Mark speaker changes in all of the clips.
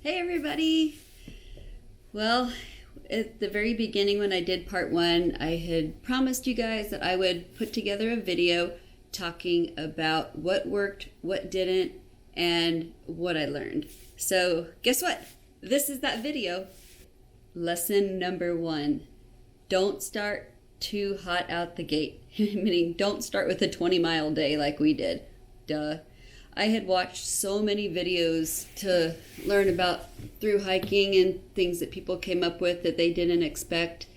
Speaker 1: Hey everybody! Well, at the very beginning when I did part one, I had promised you guys that I would put together a video talking about what worked, what didn't, and what I learned. So guess what? This is that video. Lesson number 1. Don't start too hot out the gate. Meaning don't start with a 20-mile day like we did. Duh. I had watched so many videos to learn about through hiking and things that people came up with that they didn't expect.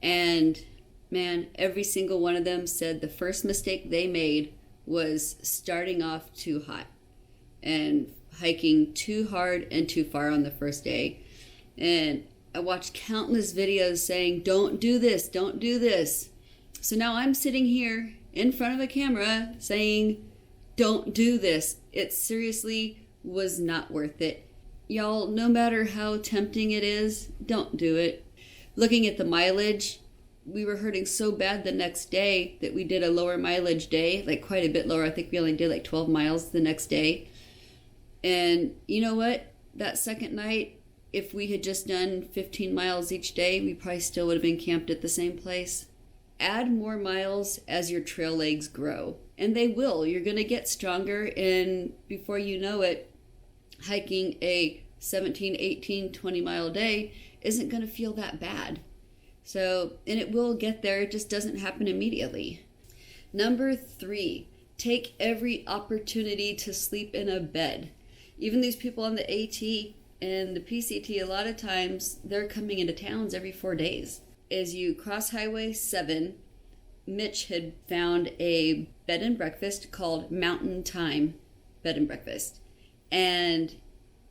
Speaker 1: And man, every single one of them said the first mistake they made was starting off too hot and hiking too hard and too far on the first day. And I watched countless videos saying, don't do this, don't do this. So now I'm sitting here in front of a camera saying, don't do this. It seriously was not worth it. Y'all, no matter how tempting it is, don't do it. Looking at the mileage, we were hurting so bad the next day that we did a lower mileage day, like quite a bit lower. I think we only did like 12 miles the next day. And you know what? That second night, if we had just done 15 miles each day, we probably still would have been camped at the same place. Add more miles as your trail legs grow. And they will. You're going to get stronger, and before you know it, hiking a 17, 18, 20-mile day isn't going to feel that bad. So, and it will get there. It just doesn't happen immediately. Number 3, take every opportunity to sleep in a bed. Even these people on the AT and the PCT, a lot of times, they're coming into towns every 4 days. As you cross Highway 7, Mitch had found a bed and breakfast called Mountain Time Bed and Breakfast. And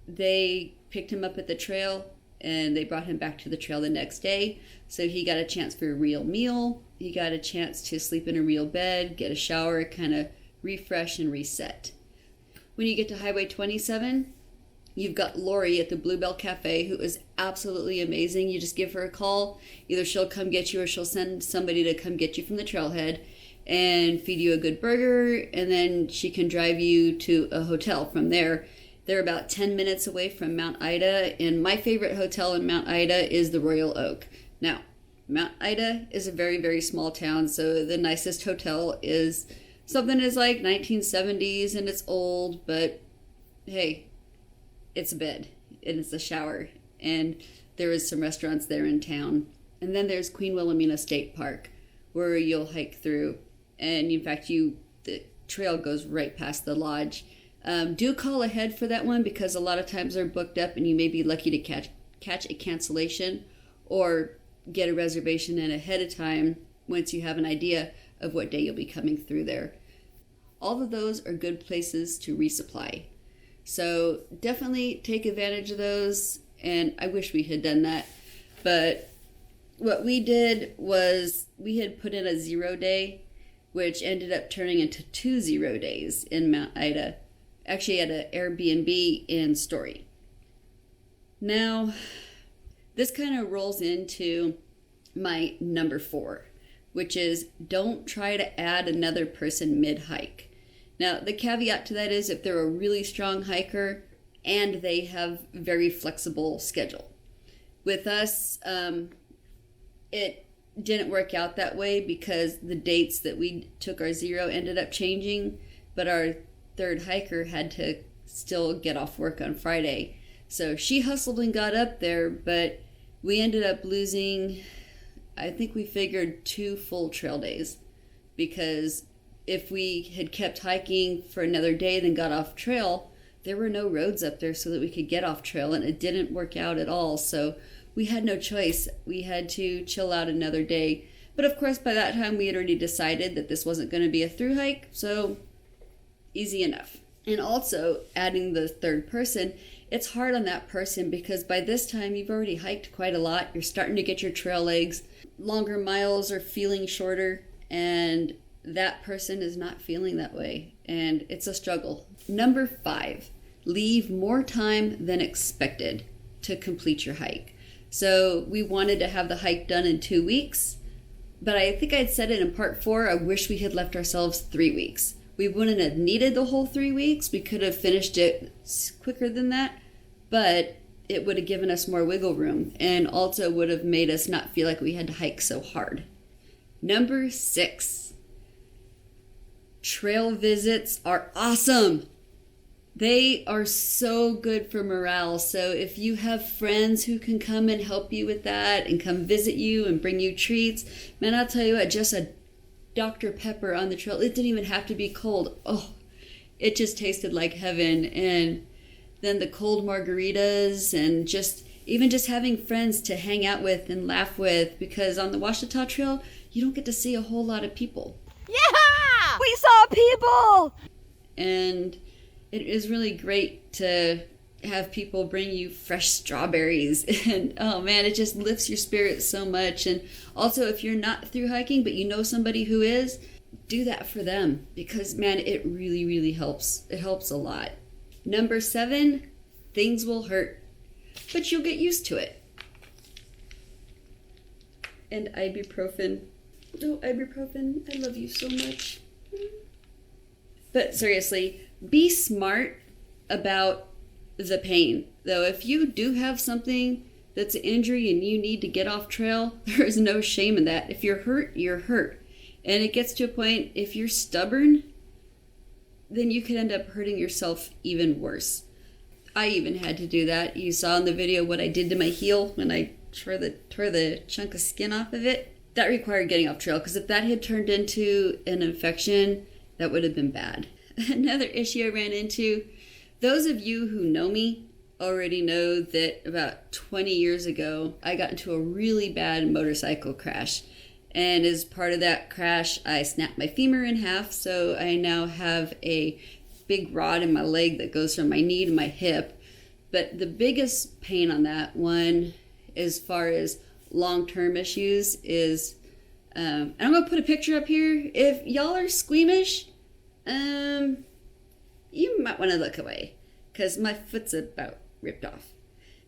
Speaker 1: they picked him up at the trail and they brought him back to the trail the next day. So he got a chance for a real meal. He got a chance to sleep in a real bed, get a shower, kind of refresh and reset. When you get to Highway 27, you've got Lori at the Bluebell Cafe, who is absolutely amazing. You just give her a call. Either she'll come get you or she'll send somebody to come get you from the trailhead and feed you a good burger, and then she can drive you to a hotel from there. They're about 10 minutes away from Mount Ida, and my favorite hotel in Mount Ida is the Royal Oak. Now, Mount Ida is a very, very small town, so the nicest hotel is something that's like 1970s and it's old, but hey, it's a bed and it's a shower, and there is some restaurants there in town. And then there's Queen Wilhelmina State Park, where you'll hike through, and in fact the trail goes right past the lodge. Do call ahead for that one, because a lot of times they're booked up and you may be lucky to catch a cancellation or get a reservation in ahead of time once you have an idea of what day you'll be coming through there. All of those are good places to resupply. So definitely take advantage of those, and I wish we had done that. But what we did was we had put in a 0 day, which ended up turning into 2 0 days in Mount Ida. Actually at an Airbnb in Story. Now, this kind of rolls into my number 4, which is don't try to add another person mid-hike. Now, the caveat to that is if they're a really strong hiker and they have very flexible schedule. With us, it didn't work out that way because the dates that we took our 0 ended up changing, but our third hiker had to still get off work on Friday. So she hustled and got up there, but we ended up losing, I think we figured 2 full trail days, because if we had kept hiking for another day then got off trail, there were no roads up there so that we could get off trail, and it didn't work out at all. So we had no choice. We had to chill out another day. But of course, by that time, we had already decided that this wasn't going to be a through hike, so easy enough. And also, adding the third person, it's hard on that person because by this time, you've already hiked quite a lot. You're starting to get your trail legs. Longer miles are feeling shorter, and that person is not feeling that way, and it's a struggle. Number 5, leave more time than expected to complete your hike. So we wanted to have the hike done in 2 weeks, but I think I'd said it in part 4, I wish we had left ourselves 3 weeks. We wouldn't have needed the whole 3 weeks. We could have finished it quicker than that, but it would have given us more wiggle room and also would have made us not feel like we had to hike so hard. Number 6, trail visits are awesome. They are so good for morale. So if you have friends who can come and help you with that and come visit you and bring you treats, man, I'll tell you what, just a Dr. Pepper on the trail, it didn't even have to be cold. Oh, it just tasted like heaven. And then the cold margaritas and even just having friends to hang out with and laugh with, because on the Ouachita Trail, you don't get to see a whole lot of people.
Speaker 2: Yeah! We saw people!
Speaker 1: And it is really great to have people bring you fresh strawberries. And oh man, it just lifts your spirits so much. And also, if you're not through hiking, but you know somebody who is, do that for them, because man, it really, really helps. It helps a lot. Number 7, things will hurt, but you'll get used to it. And ibuprofen. Oh, ibuprofen, I love you so much. But seriously, be smart about the pain. Though if you do have something that's an injury and you need to get off trail, there is no shame in that. If you're hurt, you're hurt. And it gets to a point, if you're stubborn, then you could end up hurting yourself even worse. I even had to do that. You saw in the video what I did to my heel when I tore the chunk of skin off of it. That required getting off trail, because if that had turned into an infection, that would have been bad. Another issue I ran into, those of you who know me already know that about 20 years ago, I got into a really bad motorcycle crash. And as part of that crash, I snapped my femur in half, so I now have a big rod in my leg that goes from my knee to my hip. But the biggest pain on that one, as far as long-term issues, is, and I'm going to put a picture up here. If y'all are squeamish, you might want to look away, because my foot's about ripped off.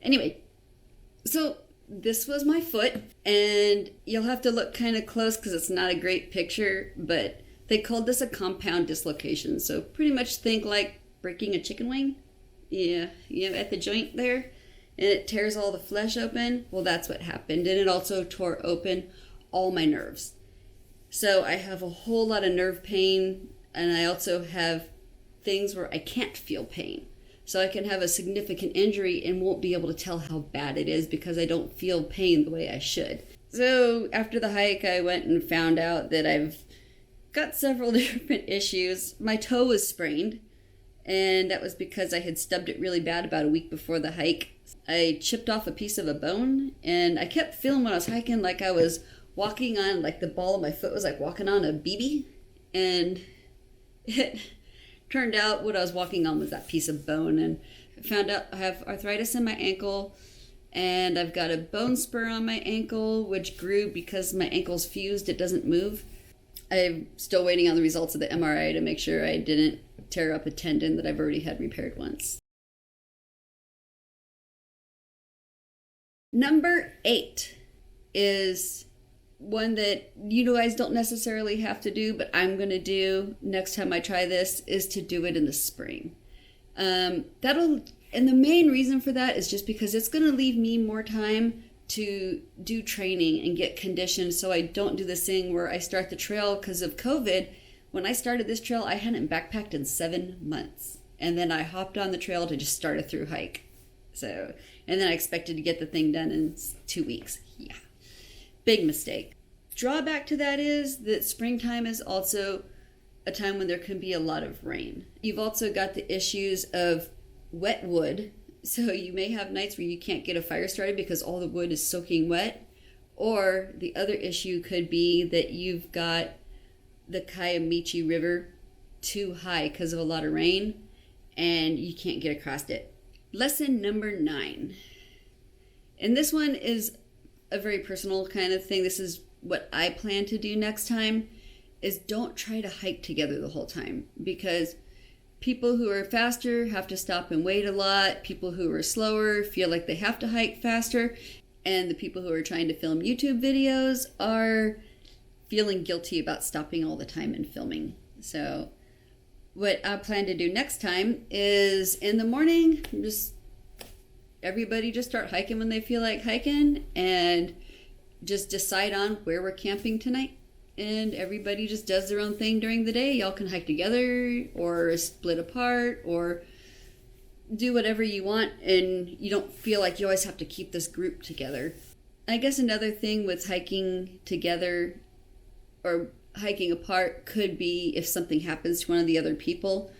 Speaker 1: Anyway, so this was my foot, and you'll have to look kind of close because it's not a great picture, but they called this a compound dislocation. So pretty much think like breaking a chicken wing. Yeah, at the joint there, and it tears all the flesh open. Well, that's what happened. And it also tore open all my nerves. So I have a whole lot of nerve pain, and I also have things where I can't feel pain. So I can have a significant injury and won't be able to tell how bad it is because I don't feel pain the way I should. So after the hike, I went and found out that I've got several different issues. My toe was sprained, and that was because I had stubbed it really bad about a week before the hike. I chipped off a piece of a bone, and I kept feeling when I was hiking like I was walking on, like the ball of my foot was like walking on a BB, and it turned out what I was walking on was that piece of bone. And I found out I have arthritis in my ankle, and I've got a bone spur on my ankle, which grew because my ankle's fused. It doesn't move. I'm still waiting on the results of the MRI to make sure I didn't tear up a tendon that I've already had repaired once. Number 8 is one that you guys don't necessarily have to do, but I'm going to do next time I try this, is to do it in the spring. And the main reason for that is just because it's going to leave me more time to do training and get conditioned, so I don't do this thing where I start the trail because of COVID. When I started this trail, I hadn't backpacked in 7 months, and then I hopped on the trail to just start a through hike. So, and then I expected to get the thing done in 2 weeks. Yeah. Big mistake. Drawback to that is that springtime is also a time when there can be a lot of rain. You've also got the issues of wet wood. So you may have nights where you can't get a fire started because all the wood is soaking wet. Or the other issue could be that you've got the Kiamichi River too high because of a lot of rain, and you can't get across it. Lesson number 9. And this one is a very personal kind of thing. This is what I plan to do next time, is don't try to hike together the whole time, because people who are faster have to stop and wait a lot. People who are slower feel like they have to hike faster. And the people who are trying to film YouTube videos are feeling guilty about stopping all the time and filming. So what I plan to do next time is in the morning, everybody just start hiking when they feel like hiking and just decide on where we're camping tonight. And everybody just does their own thing during the day. Y'all can hike together or split apart or do whatever you want, and you don't feel like you always have to keep this group together. I guess another thing with hiking together or hiking apart could be if something happens to one of the other people.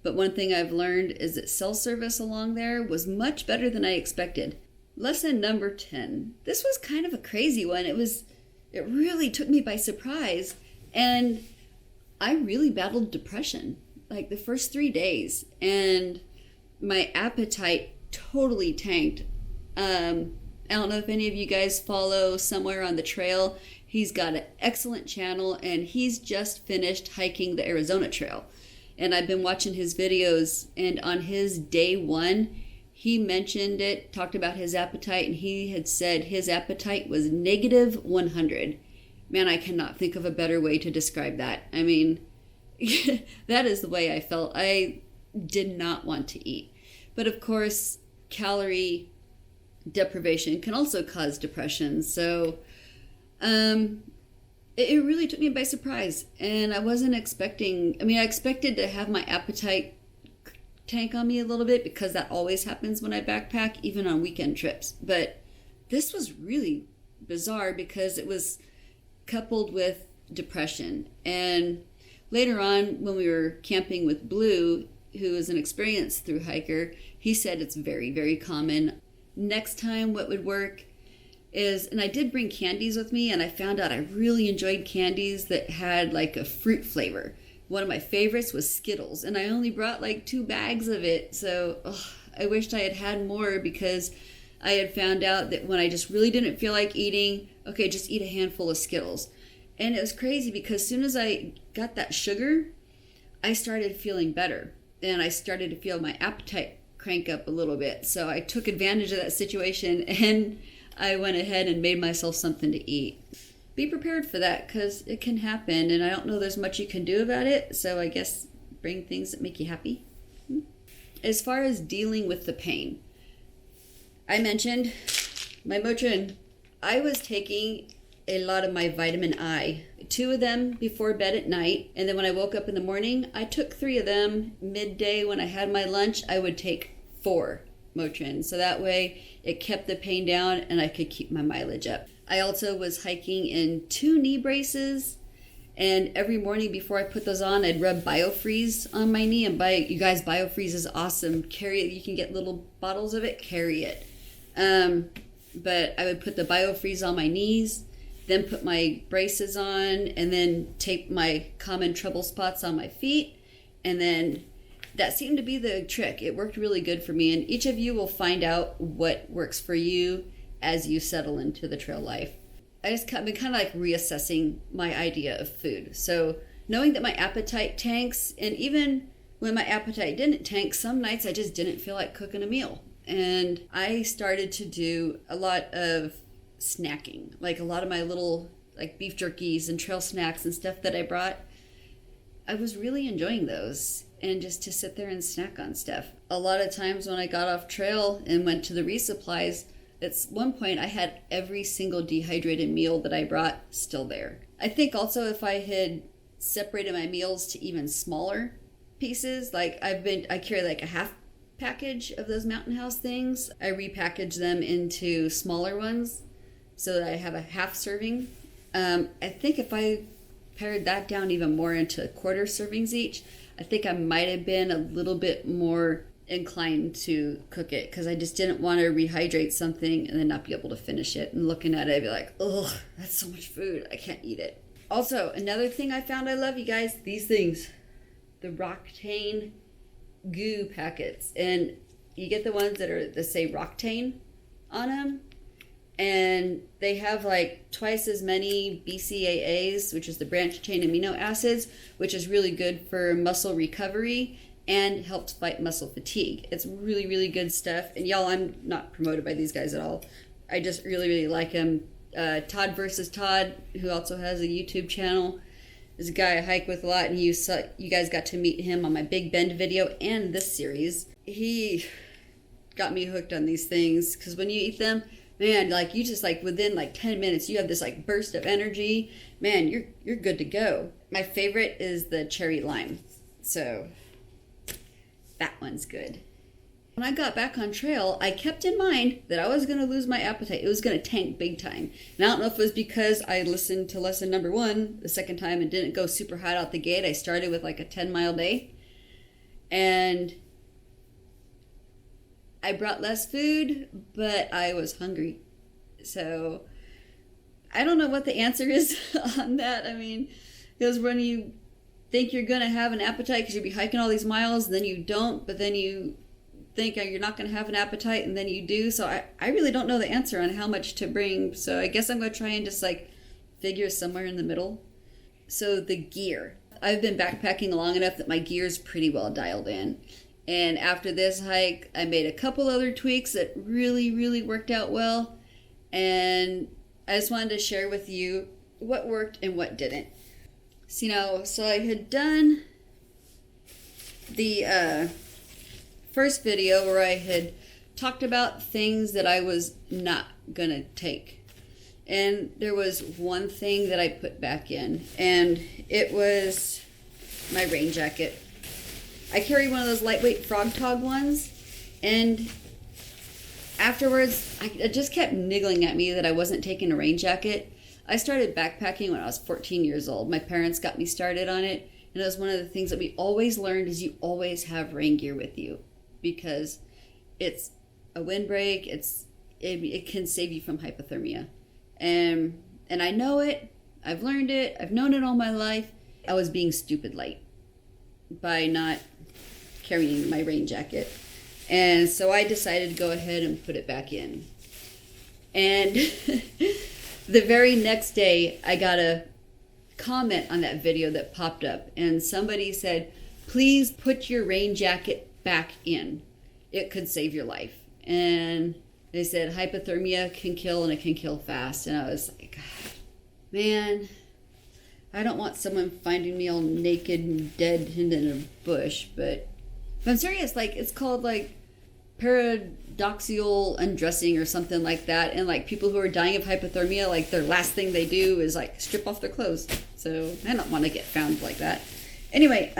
Speaker 1: But one thing I've learned is that cell service along there was much better than I expected. Lesson number 10. This was kind of a crazy one. It really took me by surprise, and I really battled depression like the first 3 days, and my appetite totally tanked. I don't know if any of you guys follow Somewhere on the Trail. He's got an excellent channel, and he's just finished hiking the Arizona Trail. And I've been watching his videos, and on his day 1, he mentioned it, talked about his appetite, and he had said his appetite was negative 100. Man, I cannot think of a better way to describe that. I mean, that is the way I felt. I did not want to eat. But of course, calorie deprivation can also cause depression. So it really took me by surprise. And I wasn't expecting, I expected to have my appetite tank on me a little bit because that always happens when I backpack, even on weekend trips. But this was really bizarre because it was coupled with depression. And later on, when we were camping with Blue, who is an experienced thru hiker, he said it's very, very common. Next time, what would work is, and I did bring candies with me, and I found out I really enjoyed candies that had like a fruit flavor. One of my favorites was Skittles, and I only brought like 2 bags of it. So I wished I had had more, because I had found out that when I just really didn't feel like eating, okay, just eat a handful of Skittles. And it was crazy because as soon as I got that sugar, I started feeling better. And I started to feel my appetite crank up a little bit. So I took advantage of that situation, and I went ahead and made myself something to eat. Be prepared for that, because it can happen, and I don't know there's much you can do about it. So I guess bring things that make you happy. As far as dealing with the pain, I mentioned my Motrin. I was taking a lot of my vitamin I, 2 of them before bed at night, and then when I woke up in the morning, I took 3 of them. Midday when I had my lunch, I would take 4 Motrin, so that way it kept the pain down and I could keep my mileage up. I also was hiking in 2 knee braces, and every morning before I put those on, I'd rub BioFreeze on my knee. And you guys, BioFreeze is awesome. Carry it. You can get little bottles of it. Carry it. But I would put the BioFreeze on my knees, then put my braces on, and then tape my common trouble spots on my feet. And then that seemed to be the trick. It worked really good for me. And each of you will find out what works for you as you settle into the trail life. I've been kind of like reassessing my idea of food. So knowing that my appetite tanks, and even when my appetite didn't tank, some nights I just didn't feel like cooking a meal. And I started to do a lot of snacking, like a lot of my little like beef jerkies and trail snacks and stuff that I brought. I was really enjoying those, and just to sit there and snack on stuff. A lot of times when I got off trail and went to the resupplies, at one point I had every single dehydrated meal that I brought still there. I think also if I had separated my meals to even smaller pieces, like I carry like a half package of those Mountain House things. I repackage them into smaller ones so that I have a half serving. I think if I pared that down even more into quarter servings each, I think I might have been a little bit more inclined to cook it, because I just didn't want to rehydrate something and then not be able to finish it. And looking at it, I'd be like, ugh, that's so much food. I can't eat it. Also, another thing I found I love, you guys, these things. The Rocktane Gum packets. And you get the ones that say Rocktane on them. And they have like twice as many BCAAs, which is the branched chain amino acids, which is really good for muscle recovery and helps fight muscle fatigue. It's really, really good stuff. And y'all, I'm not promoted by these guys at all. I just really, really like them. Todd versus Todd, who also has a YouTube channel, is a guy I hike with a lot, and you guys got to meet him on my Big Bend video and this series. He got me hooked on these things, because when you eat them, man, like you just like within like 10 minutes you have this like burst of energy. Man, you're good to go. My favorite is the cherry lime, so that one's good. When I got back on trail, I kept in mind that I was going to lose my appetite. It was going to tank big time. And I don't know if it was because I listened to lesson number 1 the second time and didn't go super hot out the gate. I started with like a 10-mile day. And I brought less food, but I was hungry. So I don't know what the answer is on that. I mean, because when you think you're going to have an appetite because you'll be hiking all these miles, then you don't, but then you think you're not going to have an appetite and then you do. So I really don't know the answer on how much to bring. So I guess I'm going to try and just like figure somewhere in the middle. So the gear. I've been backpacking long enough that my gear's pretty well dialed in. And after this hike, I made a couple other tweaks that really, really worked out well. And I just wanted to share with you what worked and what didn't. So I had done the first video where I had talked about things that I was not gonna take. And there was one thing that I put back in, and it was my rain jacket. I carry one of those lightweight Frog Tog ones, and afterwards, it just kept niggling at me that I wasn't taking a rain jacket. I started backpacking when I was 14 years old. My parents got me started on it, and it was one of the things that we always learned is you always have rain gear with you, because it's a windbreak. It can save you from hypothermia, and I know it. I've learned it. I've known it all my life. I was being stupid light by not carrying my rain jacket. And so I decided to go ahead and put it back in. And the very next day, I got a comment on that video that popped up. And somebody said, please put your rain jacket back in. It could save your life. And they said hypothermia can kill, and it can kill fast. And I was like, man, I don't want someone finding me all naked and dead in a bush. But I'm serious, like it's called like paradoxical undressing or something like that. And like people who are dying of hypothermia, like their last thing they do is like strip off their clothes. So I don't want to get found like that. Anyway,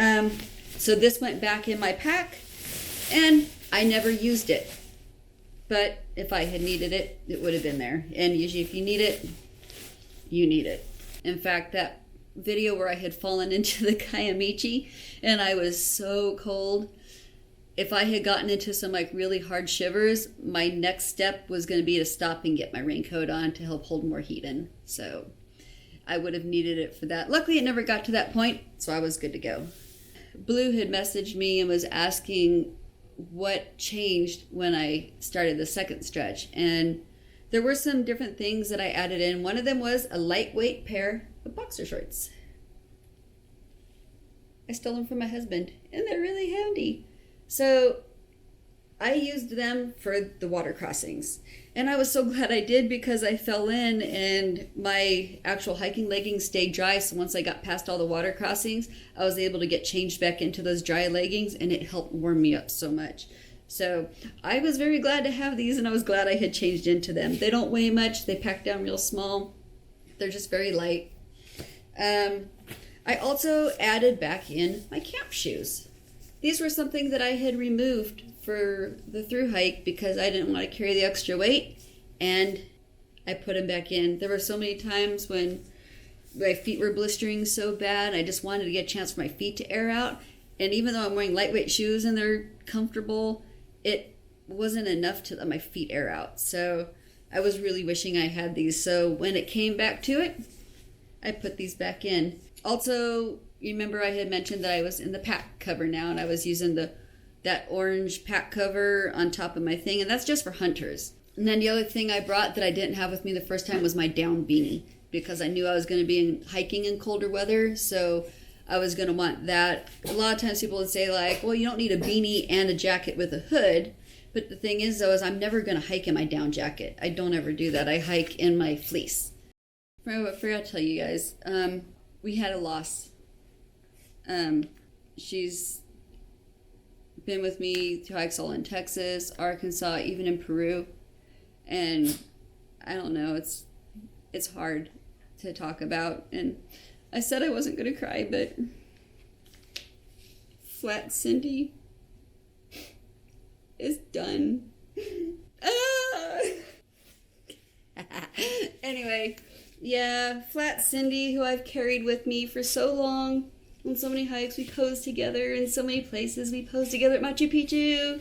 Speaker 1: so this went back in my pack, and I never used it. But if I had needed it, it would have been there. And usually if you need it, you need it. In fact, that video where I had fallen into the Kayamichi and I was so cold, if I had gotten into some like really hard shivers, my next step was going to be to stop and get my raincoat on to help hold more heat in. So I would have needed it for that. Luckily, it never got to that point, so I was good to go. Blue had messaged me and was asking what changed when I started the second stretch. And there were some different things that I added in. One of them was a lightweight pair of boxer shorts. I stole them from my husband, and they're really handy. So I used them for the water crossings. And I was so glad I did, because I fell in and my actual hiking leggings stayed dry. So once I got past all the water crossings, I was able to get changed back into those dry leggings, and it helped warm me up so much. So I was very glad to have these, and I was glad I had changed into them. They don't weigh much. They pack down real small. They're just very light. I also added back in my camp shoes. These were something that I had removed for the through hike because I didn't want to carry the extra weight, and I put them back in. There were so many times when my feet were blistering so bad, I just wanted to get a chance for my feet to air out. And even though I'm wearing lightweight shoes and they're comfortable, it wasn't enough to let my feet air out. So I was really wishing I had these. So when it came back to it, I put these back in. Also, you remember I had mentioned that I was in the pack cover now, and I was using that orange pack cover on top of my thing, and that's just for hunters. And then the other thing I brought that I didn't have with me the first time was my down beanie, because I knew I was going to be hiking in colder weather, so I was going to want that. A lot of times people would say like, well, you don't need a beanie and a jacket with a hood. But the thing is, though, is I'm never going to hike in my down jacket. I don't ever do that. I hike in my fleece. I forgot to tell you guys, we had a loss. She's been with me to hikes all in Texas, Arkansas, even in Peru. And I don't know, it's hard to talk about. And I said I wasn't going to cry, but Flat Cindy is done. Anyway, yeah, Flat Cindy, who I've carried with me for so long, on so many hikes. We posed together in so many places. We posed together at Machu Picchu.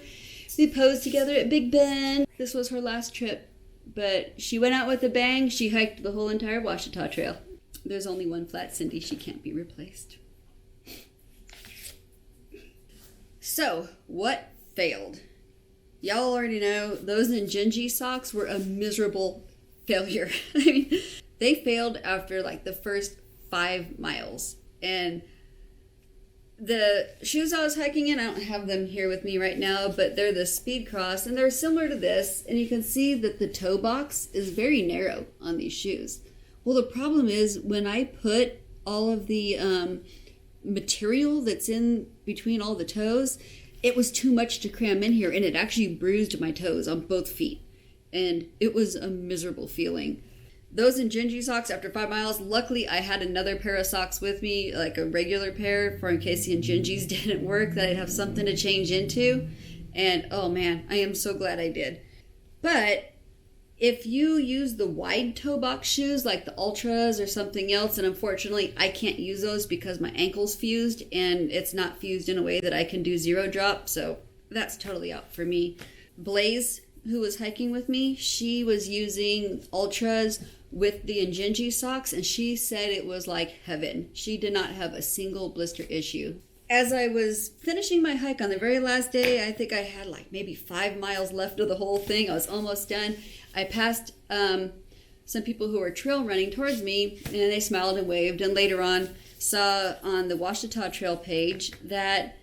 Speaker 1: We posed together at Big Bend. This was her last trip, but she went out with a bang. She hiked the whole entire Ouachita Trail. There's only one Flat Cindy. She can't be replaced. So, what failed? Y'all already know those Genji Socks were a miserable failure. I mean, they failed after like the first 5 miles. And the shoes I was hiking in, I don't have them here with me right now, but they're the Speed Cross, and they're similar to this. And you can see that the toe box is very narrow on these shoes. Well, the problem is when I put all of the material that's in between all the toes, it was too much to cram in here, and it actually bruised my toes on both feet. And it was a miserable feeling. Those Genji Socks after 5 miles, luckily I had another pair of socks with me, like a regular pair, for in case the Genjis didn't work, that I'd have something to change into. And oh man, I am so glad I did. But if you use the wide toe box shoes, like the Ultras or something else, and unfortunately I can't use those because my ankle's fused, and it's not fused in a way that I can do 0 drop, so that's totally out for me. Blaze, who was hiking with me, she was using Ultras with the Genji Socks, and she said it was like heaven. She did not have a single blister issue. As I was finishing my hike on the very last day, I think I had like maybe 5 miles left of the whole thing. I was almost done. I passed some people who were trail running towards me, and they smiled and waved, and later on saw on the Ouachita Trail page that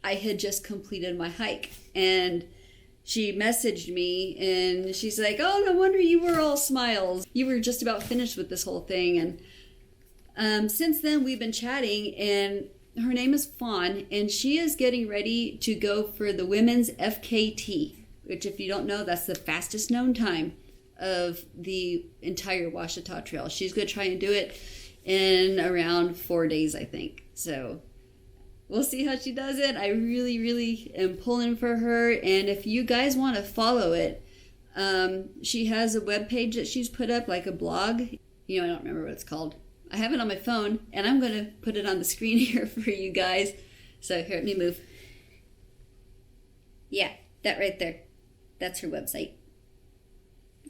Speaker 1: I had just completed my hike. And she messaged me, and she's like, oh, no wonder you were all smiles. You were just about finished with this whole thing. And since then, we've been chatting, and her name is Fawn, and she is getting ready to go for the women's FKT, which, if you don't know, that's the fastest known time of the entire Ouachita Trail. She's going to try and do it in around 4 days, I think. So we'll see how she does it. I really, really am pulling for her. And if you guys want to follow it, she has a webpage that she's put up, like a blog. I don't remember what it's called. I have it on my phone, and I'm going to put it on the screen here for you guys. So here, let me move. Yeah, that right there. That's her website.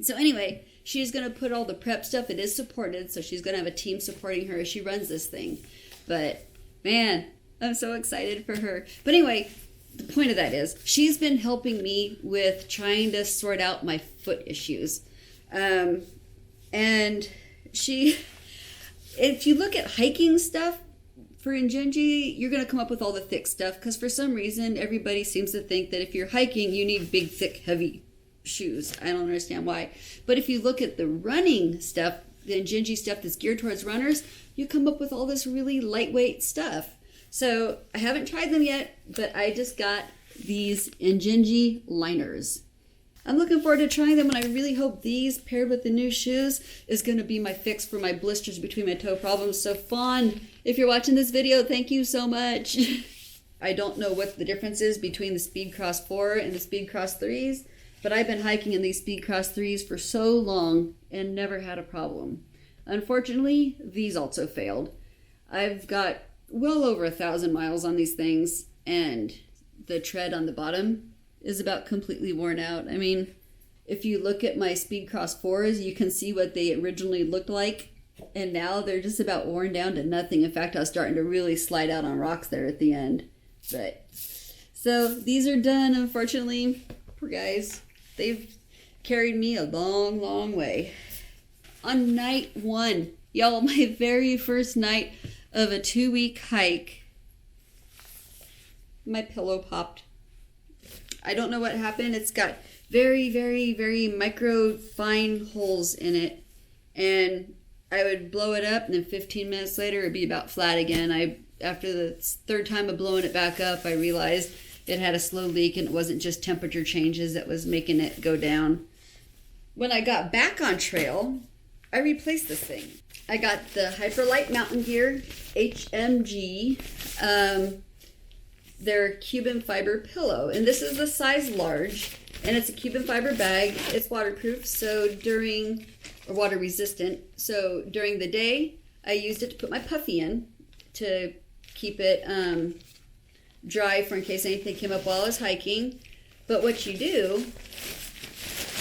Speaker 1: So anyway, she's going to put all the prep stuff. It is supported, so she's going to have a team supporting her as she runs this thing. But, man, I'm so excited for her. But anyway, the point of that is she's been helping me with trying to sort out my foot issues. And she, if you look at hiking stuff for Genji, you're going to come up with all the thick stuff, because for some reason everybody seems to think that if you're hiking you need big, thick, heavy shoes. I don't understand why. But if you look at the running stuff, the Genji stuff that's geared towards runners, you come up with all this really lightweight stuff. So I haven't tried them yet, but I just got these Genji liners. I'm looking forward to trying them, and I really hope these, paired with the new shoes, is going to be my fix for my blisters between my toe problems. So Fawn, if you're watching this video, thank you so much. I don't know what the difference is between the Speed Cross 4 and the Speed Cross 3s, but I've been hiking in these Speed Cross 3s for so long and never had a problem. Unfortunately, these also failed. I've got well over 1,000 miles on these things, and the tread on the bottom is about completely worn out. I mean, if you look at my Speed Cross 4s, you can see what they originally looked like, and now they're just about worn down to nothing. In fact, I was starting to really slide out on rocks there at the end. But so these are done, unfortunately. Poor guys. They've carried me a long, long way. On night 1, y'all, my very first night of a 2-week hike, my pillow popped. I don't know what happened. It's got very, very, very micro fine holes in it, and I would blow it up, and then 15 minutes later it'd be about flat again. After the third time of blowing it back up, I realized it had a slow leak and it wasn't just temperature changes that was making it go down. When I got back on trail, I replaced this thing. I got the Hyperlight Mountain Gear HMG, their Cuban fiber pillow. And this is the size large, and it's a Cuban fiber bag. It's waterproof, or water resistant. So during the day, I used it to put my puffy in to keep it dry for in case anything came up while I was hiking. But what you do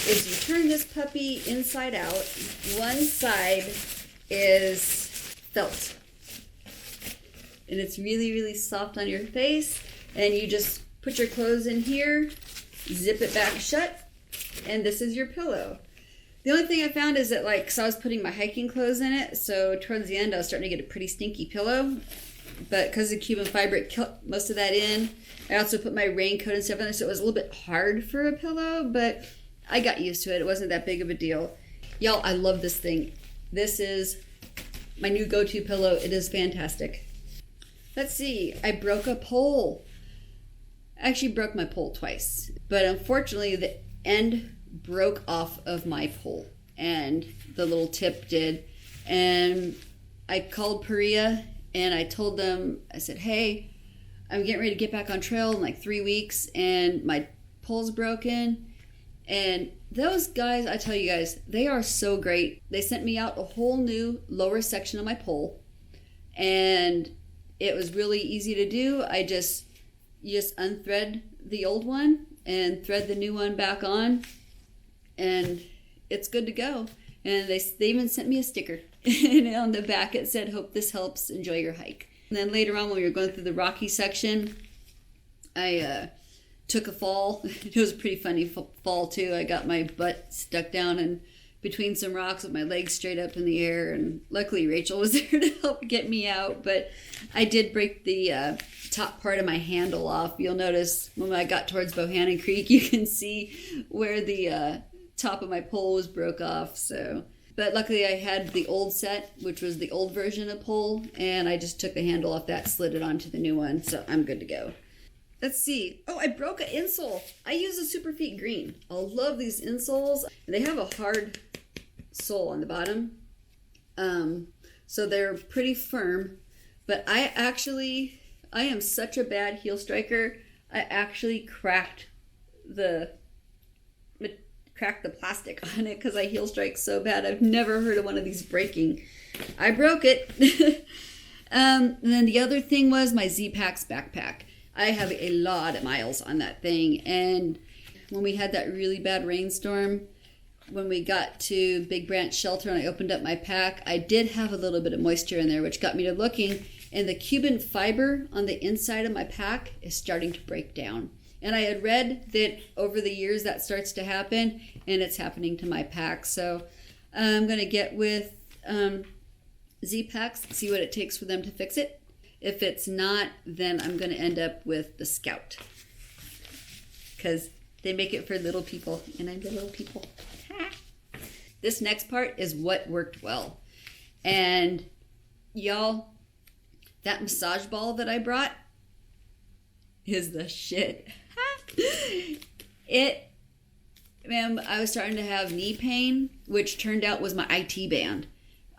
Speaker 1: is you turn this puppy inside out. One side is felt, and it's really, really soft on your face. And you just put your clothes in here, zip it back shut, and this is your pillow. The only thing I found is that, because I was putting my hiking clothes in it, so towards the end I was starting to get a pretty stinky pillow. But because of Cuban fiber, it kept most of that in. I also put my raincoat and stuff in there, so it was a little bit hard for a pillow, but I got used to it. It wasn't that big of a deal. Y'all, I love this thing. This is my new go-to pillow. It is fantastic. Let's see. I broke a pole. I actually broke my pole twice, but unfortunately the end broke off of my pole, and the little tip did. And I called Perea, and I told them, I said, hey, I'm getting ready to get back on trail in 3 weeks, and my pole's broken. And those guys, I tell you guys, they are so great. They sent me out a whole new lower section of my pole, and it was really easy to do. You just unthread the old one and thread the new one back on, and it's good to go. And they even sent me a sticker, and on the back it said, hope this helps, enjoy your hike. And then later on, when we were going through the rocky section, I took a fall. It was a pretty funny fall too. I got my butt stuck down and between some rocks with my legs straight up in the air, and luckily Rachel was there to help get me out. But I did break the top part of my handle off. You'll notice when I got towards Bohannon Creek, you can see where the top of my pole was broke off. But luckily I had the old set, which was the old version of pole, and I just took the handle off that, slid it onto the new one, so I'm good to go. Let's see. Oh, I broke an insole. I use a Superfeet Green. I love these insoles. They have a hard sole on the bottom, so they're pretty firm. But I am such a bad heel striker. I actually cracked the plastic on it because I heel strike so bad. I've never heard of one of these breaking. I broke it. And then the other thing was my Z-Packs backpack. I have a lot of miles on that thing, and when we had that really bad rainstorm, when we got to Big Branch Shelter and I opened up my pack, I did have a little bit of moisture in there, which got me to looking, and the Cuban fiber on the inside of my pack is starting to break down. And I had read that over the years that starts to happen, and it's happening to my pack. So I'm going to get with Z-Packs, see what it takes for them to fix it. If it's not, then I'm going to end up with the Scout, because they make it for little people, and I'm the little people. This next part is what worked well. And y'all, that massage ball that I brought is the shit. I was starting to have knee pain, which turned out was my IT band.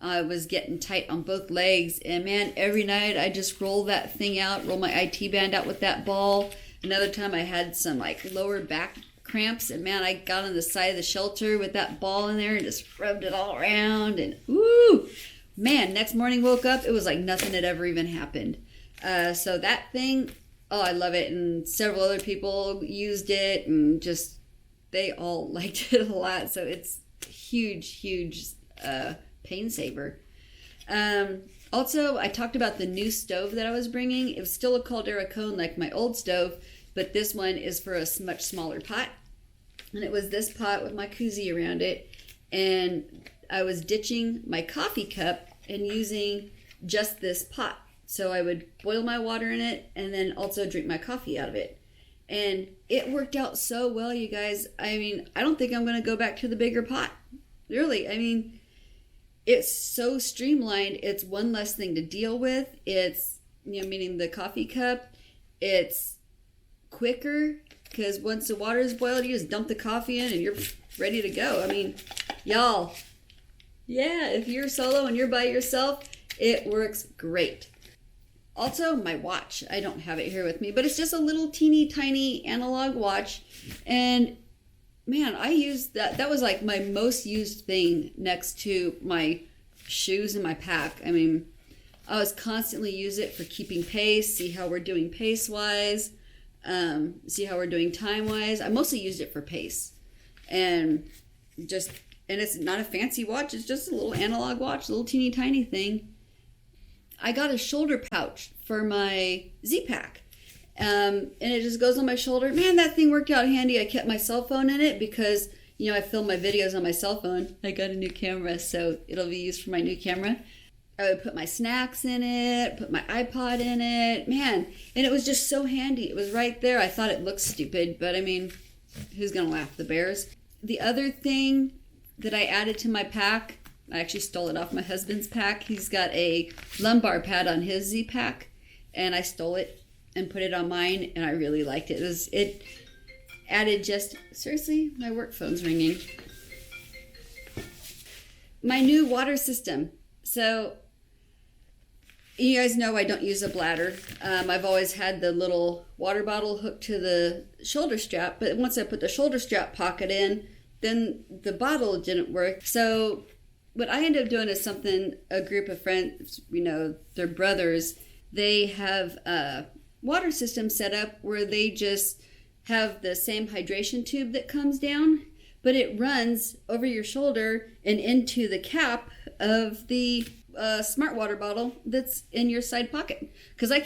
Speaker 1: I was getting tight on both legs, and man, every night I just roll that thing out, roll my IT band out with that ball. Another time I had some lower back cramps, and man, I got on the side of the shelter with that ball in there and just rubbed it all around, and woo! Man, next morning woke up, it was like nothing had ever even happened. So that thing, oh, I love it, and several other people used it, and just, they all liked it a lot, so it's huge pain saver. Also, I talked about the new stove that I was bringing. It was still a Caldera cone like my old stove, but this one is for a much smaller pot. And it was this pot with my koozie around it. And I was ditching my coffee cup and using just this pot. So I would boil my water in it and then also drink my coffee out of it. And it worked out so well, you guys. I mean, I don't think I'm going to go back to the bigger pot. Really, I mean, it's so streamlined. It's one less thing to deal with. It's, meaning the coffee cup. It's quicker because once the water is boiled, you just dump the coffee in and you're ready to go. I mean, y'all, yeah, if you're solo and you're by yourself, it works great. Also, my watch. I don't have it here with me, but it's just a little teeny tiny analog watch. And man, I used that. That was like my most used thing next to my shoes and my pack. I mean, I was constantly use it for keeping pace, see how we're doing pace-wise, see how we're doing time-wise. I mostly used it for pace. And it's not a fancy watch. It's just a little analog watch, a little teeny tiny thing. I got a shoulder pouch for my Z-Pack. And it just goes on my shoulder. Man, that thing worked out handy. I kept my cell phone in it because, I film my videos on my cell phone. I got a new camera, so it'll be used for my new camera. I would put my snacks in it, put my iPod in it. Man, and it was just so handy. It was right there. I thought it looked stupid, but I mean, who's going to laugh? The bears. The other thing that I added to my pack, I actually stole it off my husband's pack. He's got a lumbar pad on his Z-Pack, and I stole it and put it on mine, and I really liked it. It added seriously, my work phone's ringing. My new water system. So, you guys know I don't use a bladder. I've always had the little water bottle hooked to the shoulder strap, but once I put the shoulder strap pocket in, then the bottle didn't work. So what I ended up doing is something a group of friends, they're brothers, they have a water system set up where they just have the same hydration tube that comes down, but it runs over your shoulder and into the cap of the smart water bottle that's in your side pocket. Because I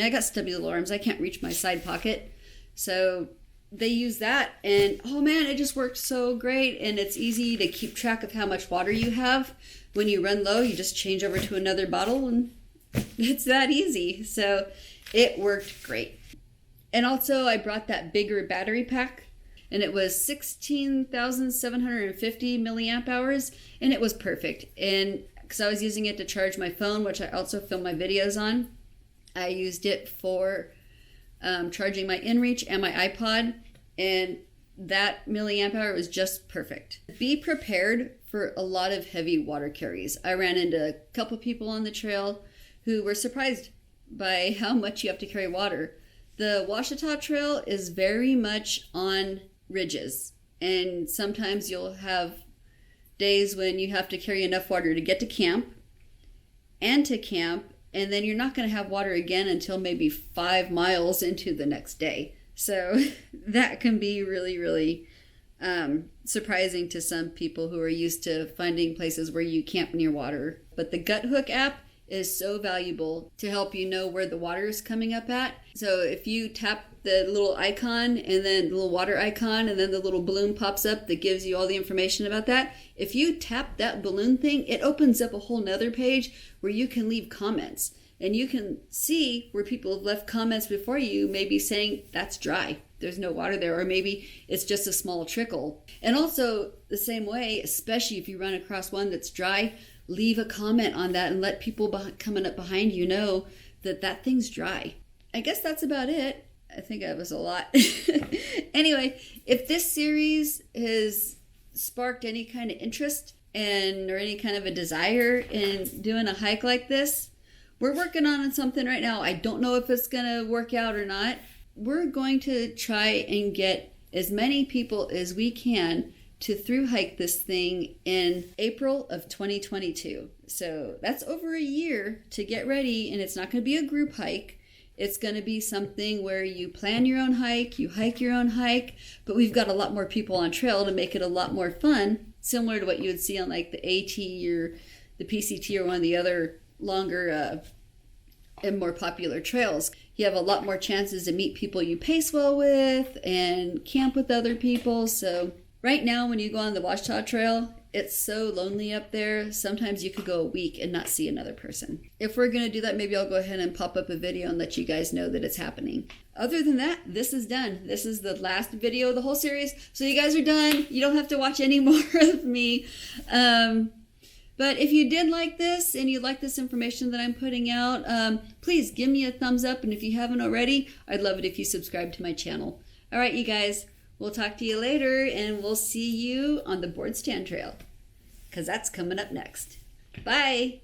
Speaker 1: got stubby little arms. I can't reach my side pocket. So they use that, and oh man, it just worked so great. And it's easy to keep track of how much water you have. When you run low, you just change over to another bottle, and it's that easy. So it worked great. And also, I brought that bigger battery pack, and it was 16,750 milliamp hours, and it was perfect. And because I was using it to charge my phone, which I also film my videos on, I used it for charging my InReach and my iPod, and that milliamp hour was just perfect. Be prepared for a lot of heavy water carries. I ran into a couple people on the trail who were surprised by how much you have to carry water. The Ouachita Trail is very much on ridges, and sometimes you'll have days when you have to carry enough water to get to camp, and then you're not going to have water again until maybe 5 miles into the next day. So that can be really, really surprising to some people who are used to finding places where you camp near water. But the Gut Hook app is so valuable to help you know where the water is coming up at. So if you tap the little icon and then the little water icon and then the little balloon pops up that gives you all the information about that, if you tap that balloon thing, it opens up a whole nother page where you can leave comments. And you can see where people have left comments before you, maybe saying that's dry, there's no water there, or maybe it's just a small trickle. And also the same way, especially if you run across one that's dry, leave a comment on that and let people coming up behind you know that that thing's dry. I guess that's about it. I think that was a lot. Anyway, if this series has sparked any kind of interest or any kind of a desire in doing a hike like this, we're working on something right now. I don't know if it's going to work out or not. We're going to try and get as many people as we can to through hike this thing in April of 2022. So that's over a year to get ready, and it's not going to be a group hike. It's going to be something where you plan your own hike, you hike your own hike, but we've got a lot more people on trail to make it a lot more fun, similar to what you would see on like the AT or the PCT or one of the other longer and more popular trails. You have a lot more chances to meet people you pace well with and camp with other people. So right now, when you go on the Ouachita Trail, it's so lonely up there. Sometimes you could go a week and not see another person. If we're going to do that, maybe I'll go ahead and pop up a video and let you guys know that it's happening. Other than that, this is done. This is the last video of the whole series. So you guys are done. You don't have to watch any more of me. But if you did like this and you like this information that I'm putting out, please give me a thumbs up. And if you haven't already, I'd love it if you subscribe to my channel. All right, you guys, we'll talk to you later, and we'll see you on the board stand trail, because that's coming up next. Bye.